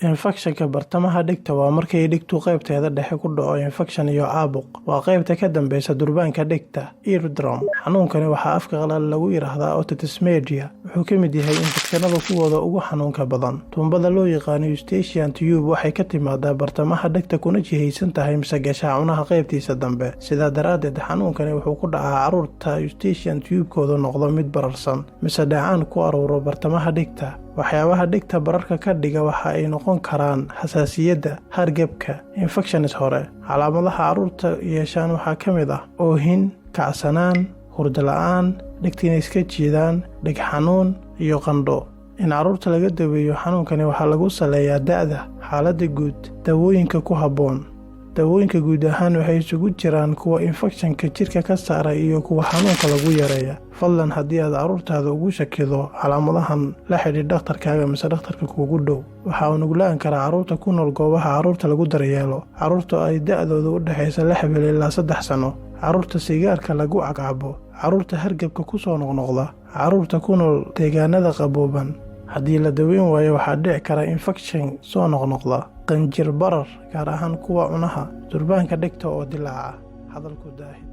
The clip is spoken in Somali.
Infekshanka bartamaha dhegta waa markay dhegtu qaybteeda dhexe ku dhaco infekshan iyo caabuq. Waa qaybta ka dambeysa durbaanka dhegta eardrum. Xanuunkani waxaa afka qalaad lagu yiraahdaa otitis media. Wuxuu ka mid yahay infekshanada kuwooda ugu xanuunka badan. Tuumbada loo yaqaan eustachian tube waxay ka timaadaa bartamaha dhegta kuna jihaysan tahay mise gashaa cunaha qaybtiisa dambe. Sidaa daraaddeed xanuunkani wuxuu ku dhacaa carruurta eustachian tube-koodu noqdo mid bararsan mise dheecaan ku aruuro bartamaha dhegta. Waxyaabaha dhegta bararka ka dhiga waxa ay noqon karaan xasaasiyadda, hargabka, infections hore. Calaamadaha carruurta yeeshaan waxaa ka mid ah oohin, kacsanaan, hurdo la'aan, dhegtina iska jiidaan, dheg xanuun iyo qandho. In carruurta laga daweeyo xanuunkani waxaa lagu saleeyaa da'da, xaaladda guud, daawooyinka ku habboon. Daawooyinka guud ahaan waxay isugu jiraan kuwa infekshanka jirka ka saara iyo kuwa xanuunka lagu yareeya. Fadlan haddii aad carruurtaada ugu shakido calaamadahan, la xidhiidh dhakhtarkaaga mise dhakhtarka kuugu dhow. Waxa uu nuglaan karaa carruurta ku nool goobaha carruurta lagu daryeelo, carruurta ay da'doodu u dhaxayso 6 bil ilaa 3 sano, carruurta sigaarka lagu cabo, carruurta hargabka ku soo noqnoqda, carruurta ku nool deegaanada qabooban. Haddii la daweyn waayo waxaa dhici kara infekshan soo noqnoqda, qanjir barar, gaar ahaan kuwa cunaha, durbaanka dhegta oo dilaaca. Hadalku daahid.